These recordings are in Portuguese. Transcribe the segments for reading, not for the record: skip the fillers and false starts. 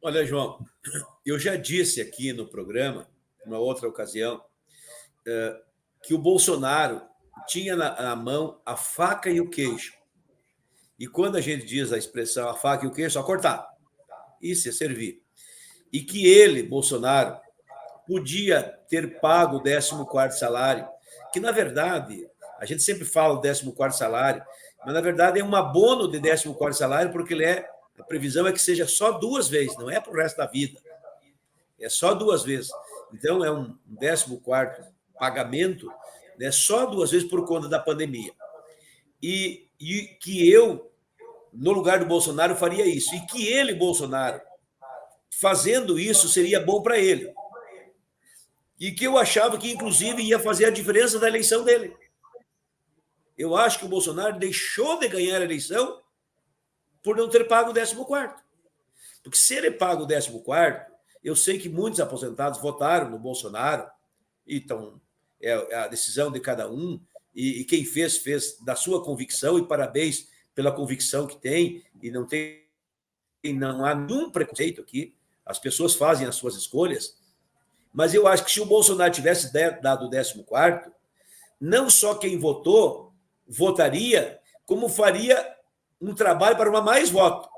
Olha, João, eu já disse aqui no programa, numa outra ocasião, que o Bolsonaro tinha na mão a faca e o queijo. E quando a gente diz a expressão a faca e o queijo, é só cortar. Isso é servir. E que ele, Bolsonaro, podia ter pago o 14º salário, que, na verdade, a gente sempre fala o 14º salário, mas, na verdade, é um abono de 14º salário, porque a previsão é que seja só 2 vezes, não é para o resto da vida. É só 2 vezes. Então, é um 14º pagamento, né, só 2 vezes por conta da pandemia. E que eu, no lugar do Bolsonaro, faria isso. E que ele, Bolsonaro, fazendo isso, seria bom para ele. E que eu achava que, inclusive, ia fazer a diferença da eleição dele. Eu acho que o Bolsonaro deixou de ganhar a eleição por não ter pago o 14º. Porque se ele paga o 14º, eu sei que muitos aposentados votaram no Bolsonaro, então é a decisão de cada um, e quem fez da sua convicção, e parabéns pela convicção que tem, e não há nenhum preconceito aqui, as pessoas fazem as suas escolhas, mas eu acho que se o Bolsonaro tivesse dado o 14º, não só quem votou, votaria, como faria um trabalho para uma mais voto,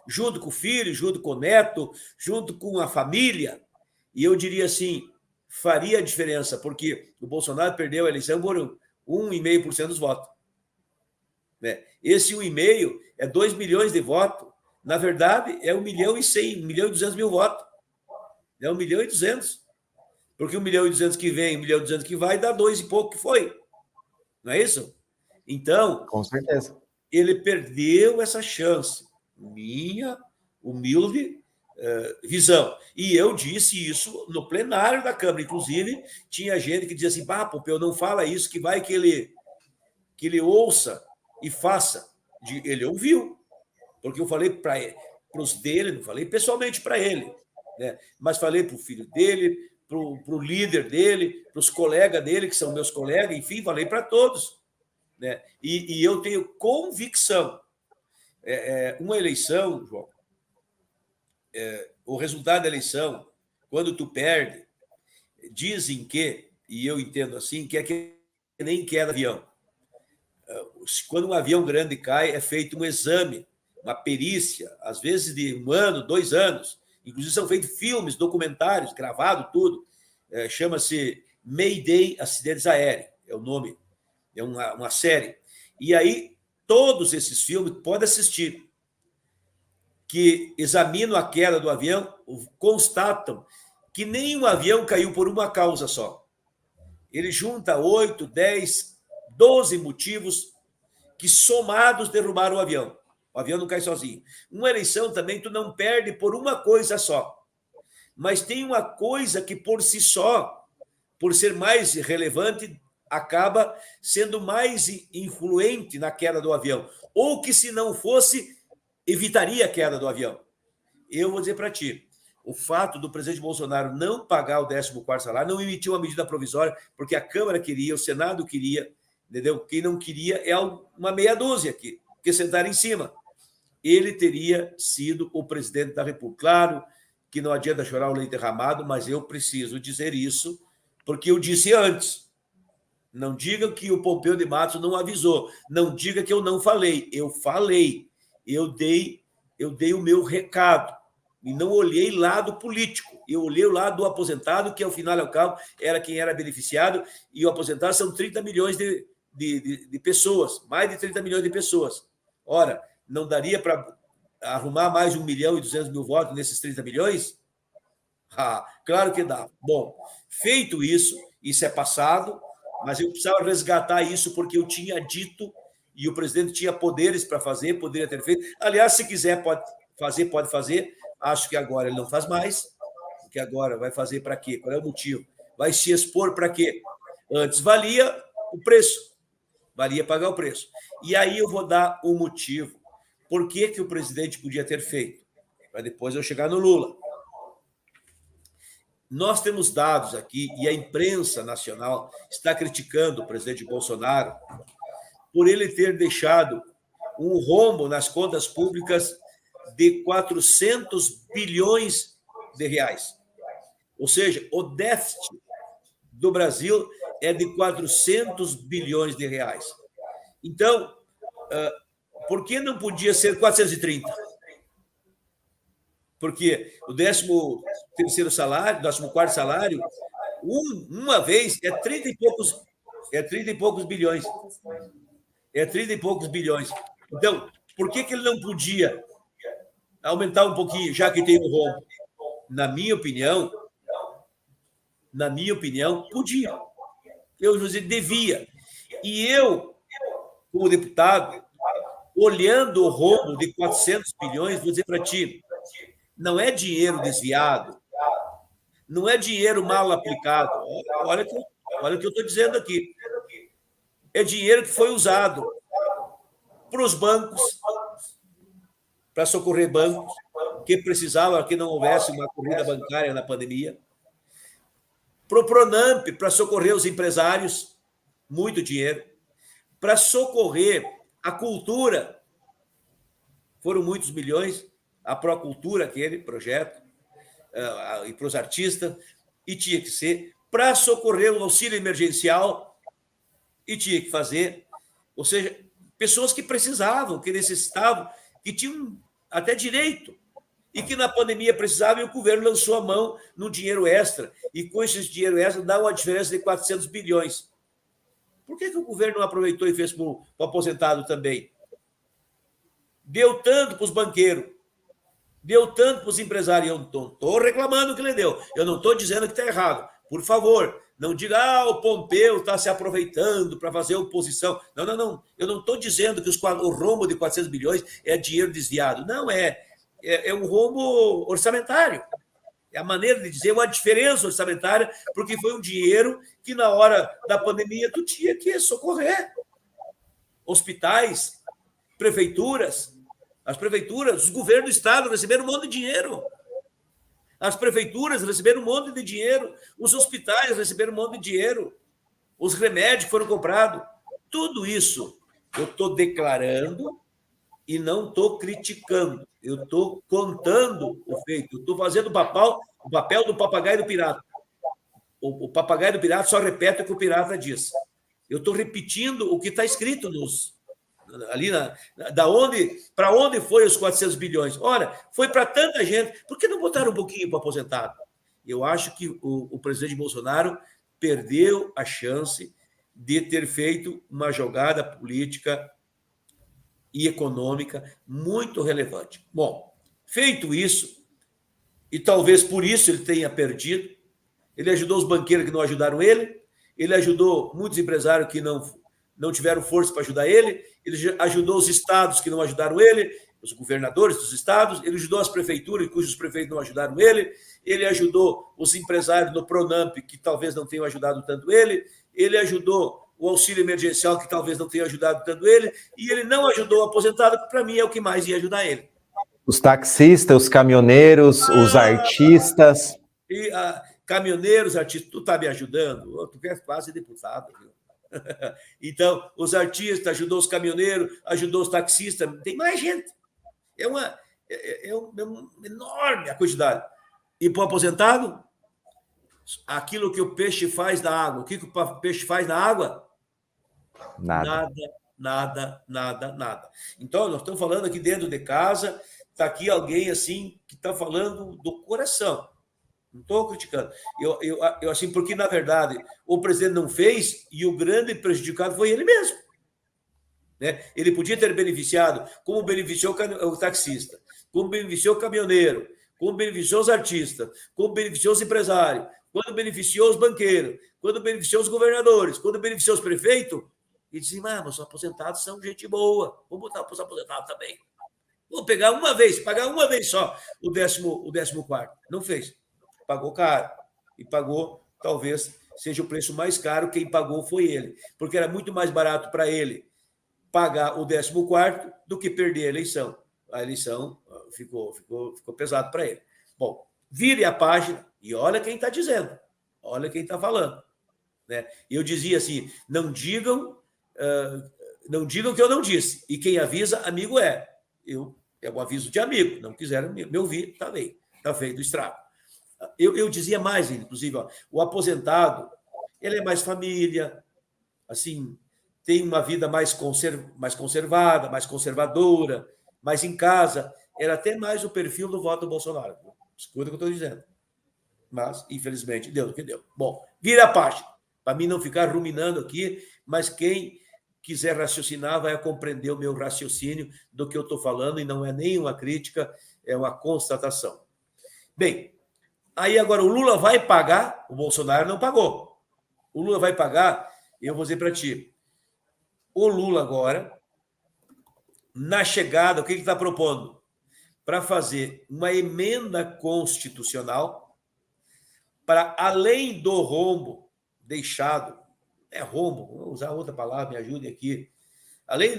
junto com o filho, junto com o neto, junto com a família. E eu diria assim, faria a diferença, porque o Bolsonaro perdeu a eleição por 1,5% dos votos. Esse 1,5% é 2 milhões de votos. Na verdade, é 1.100.000, 1.200.000 votos. É 1.200.000. Porque 1.200.000 que vem, 1.200.000 que vai, dá 2 e pouco que foi. Não é isso? Então, com certeza, ele perdeu essa chance. Minha humilde visão. E eu disse isso no plenário da Câmara. Inclusive, tinha gente que dizia assim, Pompeu, não fala isso, que vai que ele ouça e faça. Ele ouviu, porque eu falei para os dele, não falei pessoalmente para ele, né? Mas falei para o filho dele, para o líder dele, para os colegas dele, que são meus colegas, enfim, falei para todos. Né? E eu tenho convicção. Uma eleição, João, o resultado da eleição, quando tu perde, dizem que, e eu entendo assim, que é que nem queda avião. Quando um avião grande cai, é feito um exame, uma perícia, às vezes de 1 ano, 2 anos. Inclusive são feitos filmes, documentários, gravado tudo. Chama-se Mayday Acidentes Aéreos, é o nome. É uma série. E aí, todos esses filmes, pode assistir, que examinam a queda do avião, constatam que nenhum avião caiu por uma causa só. Ele junta 8, 10, 12 motivos que, somados, derrubaram o avião. O avião não cai sozinho. Uma eleição também, tu não perde por uma coisa só. Mas tem uma coisa que, por si só, por ser mais relevante, acaba sendo mais influente na queda do avião. Ou que, se não fosse, evitaria a queda do avião. Eu vou dizer para ti, o fato do presidente Bolsonaro não pagar o 14º salário, não emitir uma medida provisória, porque a Câmara queria, o Senado queria, entendeu? Quem não queria é uma meia dúzia aqui, que sentaram em cima. Ele teria sido o presidente da República. Claro que não adianta chorar o leite derramado, mas eu preciso dizer isso, porque eu disse antes. Não diga que o Pompeu de Matos não avisou. Não diga que eu não falei. Eu falei. Eu dei o meu recado. E não olhei lado político. Eu olhei o lado do aposentado, que, ao final e ao cabo, era quem era beneficiado. E o aposentado são 30 milhões de pessoas. Mais de 30 milhões de pessoas. Ora, não daria para arrumar mais de 1.200.000 votos nesses 30 milhões? Claro que dá. Bom, feito isso é passado, mas eu precisava resgatar isso porque eu tinha dito e o presidente tinha poderes para fazer, poderia ter feito. Aliás, se quiser, pode fazer. Acho que agora ele não faz mais, porque agora vai fazer para quê? Qual é o motivo? Vai se expor para quê? Antes valia o preço, valia pagar o preço. E aí eu vou dar o motivo. Por que o presidente podia ter feito? Para depois eu chegar no Lula. Nós temos dados aqui, e a imprensa nacional está criticando o presidente Bolsonaro por ele ter deixado um rombo nas contas públicas de 400 bilhões de reais. Ou seja, o déficit do Brasil é de 400 bilhões de reais. Então, por que não podia ser 430? Porque o 13º salário, 14º salário, uma vez é 30 e poucos bilhões. É 30 e poucos bilhões. Então, por que ele não podia aumentar um pouquinho, já que tem o rombo? Na minha opinião, podia. Eu vou dizer, devia. E eu, como deputado, olhando o rombo de 400 bilhões, vou dizer para ti, não é dinheiro desviado, não é dinheiro mal aplicado. Olha o que eu estou dizendo aqui. É dinheiro que foi usado para os bancos, para socorrer bancos que precisavam que não houvesse uma corrida bancária na pandemia, para o Pronamp, para socorrer os empresários, muito dinheiro, para socorrer a cultura, foram muitos milhões, a Procultura, aquele projeto, e para os artistas, e tinha que ser, para socorrer o auxílio emergencial, e tinha que fazer, ou seja, pessoas que precisavam, que necessitavam, que tinham até direito, e que na pandemia precisavam, e o governo lançou a mão no dinheiro extra, e com esse dinheiro extra dá uma diferença de 400 bilhões. Por que o governo não aproveitou e fez para o aposentado também? Deu tanto para os banqueiros, deu tanto para os empresários. Eu não estou reclamando que ele deu, eu não estou dizendo que está errado. Por favor, não diga, o Pompeu está se aproveitando para fazer oposição. Não, não, não. Eu não estou dizendo que o rombo de 400 bilhões é dinheiro desviado. Não é. É um rombo orçamentário. É a maneira de dizer, uma diferença orçamentária, porque foi um dinheiro que, na hora da pandemia, tu tinha que socorrer. Hospitais, prefeituras, as prefeituras, os governos do Estado receberam um monte de dinheiro. As prefeituras receberam um monte de dinheiro. Os hospitais receberam um monte de dinheiro. Os remédios foram comprados. Tudo isso eu estou declarando e não estou criticando. Eu estou contando o feito. Estou fazendo o papel do papagaio do pirata. O papagaio do pirata só repete o que o pirata diz. Eu estou repetindo o que está escrito ali para onde foi os 400 bilhões? Ora, foi para tanta gente. Por que não botaram um pouquinho para o aposentado? Eu acho que o presidente Bolsonaro perdeu a chance de ter feito uma jogada política e econômica muito relevante. Bom, feito isso, e talvez por isso ele tenha perdido, ele ajudou os banqueiros que não ajudaram ele ajudou muitos empresários que não tiveram força para ajudar ele ajudou os estados que não ajudaram ele, os governadores dos estados, ele ajudou as prefeituras cujos prefeitos não ajudaram ele ajudou os empresários no Pronamp que talvez não tenham ajudado tanto ele ajudou o auxílio emergencial que talvez não tenha ajudado tanto ele, e ele não ajudou o aposentado, que para mim é o que mais ia ajudar ele. Os taxistas, os caminhoneiros, os artistas. E caminhoneiros, artistas, tu está me ajudando? Tu quer quase deputado, viu? Então, os artistas, ajudou os caminhoneiros, ajudou os taxistas, tem mais gente. É uma enorme a quantidade. E para o aposentado, aquilo que o peixe faz na água. O que o peixe faz na água? Nada. Então, nós estamos falando aqui dentro de casa, está aqui alguém assim que está falando do coração. Não estou criticando. Eu assim, porque, na verdade, o presidente não fez e o grande prejudicado foi ele mesmo. Né? Ele podia ter beneficiado, como beneficiou o taxista, como beneficiou o caminhoneiro, como beneficiou os artistas, como beneficiou os empresários, quando beneficiou os banqueiros, quando beneficiou os governadores, quando beneficiou os prefeitos, e dizem, os aposentados são gente boa, vamos botar para os aposentados também. Vou pagar uma vez só o 14º. Não fez. Pagou caro. E pagou, talvez, seja o preço mais caro, quem pagou foi ele. Porque era muito mais barato para ele pagar o 14º do que perder a eleição. A eleição ficou pesado para ele. Bom, vire a página e olha quem está dizendo. Olha quem está falando. Né? Eu dizia assim, não digam que eu não disse. E quem avisa, amigo é. Eu É um aviso de amigo. Não quiseram me ouvir, está bem. Está feito o estrago. Eu dizia mais, inclusive, ó, o aposentado, ele é mais família, assim, tem uma vida mais conservada, mais conservadora, mais em casa. Era até mais o perfil do voto do Bolsonaro. Escuta o que eu estou dizendo. Mas, infelizmente, deu o que deu. Bom, vira a página. Para mim não ficar ruminando aqui, mas quem quiser raciocinar vai compreender o meu raciocínio do que eu estou falando, e não é nem uma crítica, é uma constatação. Bem, aí agora o Lula vai pagar, o Bolsonaro não pagou. O Lula vai pagar, eu vou dizer para ti, o Lula agora, na chegada, o que ele está propondo? Para fazer uma emenda constitucional para, além do rombo deixado, rombo, vou usar outra palavra, me ajudem aqui, além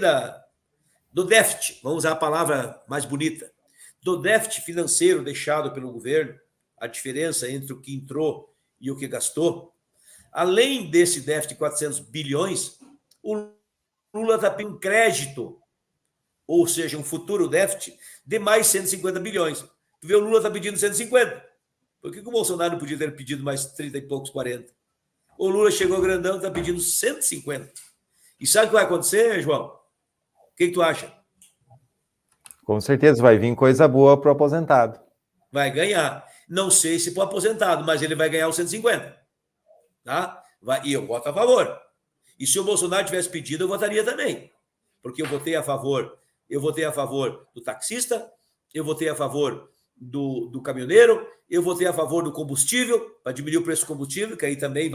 do déficit, vamos usar a palavra mais bonita, do déficit financeiro deixado pelo governo, a diferença entre o que entrou e o que gastou, além desse déficit de 400 bilhões, o Lula está pedindo crédito, ou seja, um futuro déficit de mais 150 bilhões. Tu vê, o Lula está pedindo 150. Por que o Bolsonaro não podia ter pedido mais 30 e poucos, 40? O Lula chegou grandão, está pedindo 150. E sabe o que vai acontecer, João? O que tu acha? Com certeza vai vir coisa boa para o aposentado. Vai ganhar. Não sei se para o aposentado, mas ele vai ganhar os 150. Tá? E eu voto a favor. E se o Bolsonaro tivesse pedido, eu votaria também. Porque eu votei a favor do taxista, eu votei a favor do caminhoneiro, eu votei a favor do combustível, para diminuir o preço do combustível, que aí também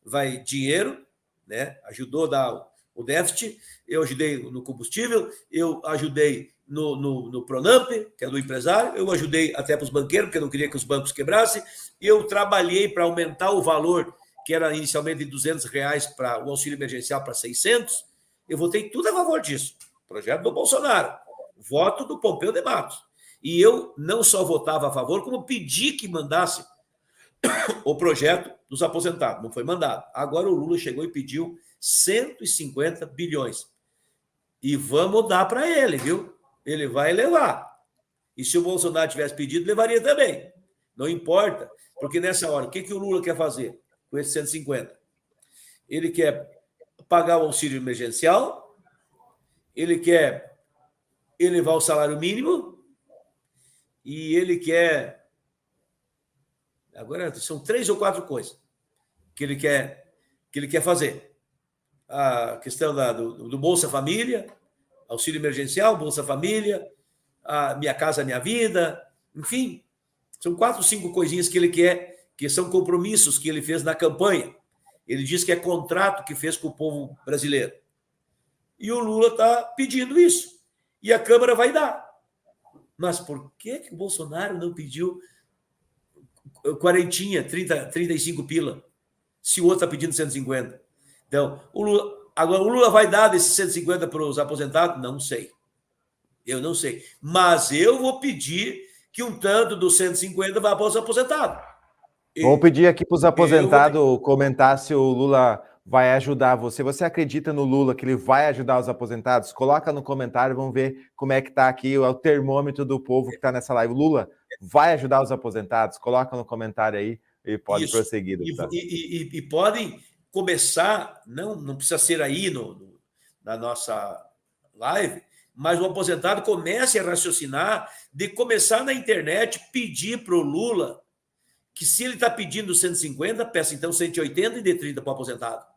vai dinheiro, né? Ajudou a dar o déficit, eu ajudei no combustível, eu ajudei no Pronamp, que é do empresário, eu ajudei até para os banqueiros, porque eu não queria que os bancos quebrassem, eu trabalhei para aumentar o valor, que era inicialmente de R$200 para o auxílio emergencial para 600, eu votei tudo a favor disso. Projeto do Bolsonaro, voto do Pompeu de Matos. E eu não só votava a favor, como pedi que mandasse o projeto dos aposentados. Não foi mandado. Agora o Lula chegou e pediu 150 bilhões. E vamos dar para ele, viu? Ele vai levar. E se o Bolsonaro tivesse pedido, levaria também. Não importa, porque nessa hora, o que o Lula quer fazer com esses 150? Ele quer pagar o auxílio emergencial, ele quer elevar o salário mínimo e ele quer... Agora, são 3 ou 4 coisas que ele quer fazer. A questão do Bolsa Família, auxílio emergencial, Bolsa Família, a Minha Casa Minha Vida, enfim, são 4, 5 coisinhas que ele quer, que são compromissos que ele fez na campanha. Ele diz que é contrato que fez com o povo brasileiro. E o Lula está pedindo isso. E a Câmara vai dar. Mas por que o Bolsonaro não pediu 40, 30, 35 pila, se o outro está pedindo 150? Então, agora o Lula vai dar desses 150 para os aposentados? Não sei. Eu não sei. Mas eu vou pedir que um tanto dos 150 vá para os aposentados. Vou pedir aqui para os aposentados comentar se o Lula vai ajudar você. Você acredita no Lula que ele vai ajudar os aposentados? Coloca no comentário, vamos ver como é que está aqui o termômetro do povo que está nessa live. O Lula vai ajudar os aposentados? Coloca no comentário aí e pode prosseguir. E podem começar, não precisa ser aí na nossa live, mas o aposentado comece a raciocinar de começar na internet, pedir para o Lula que se ele está pedindo 150, peça então 180 e dê 30 para o aposentado.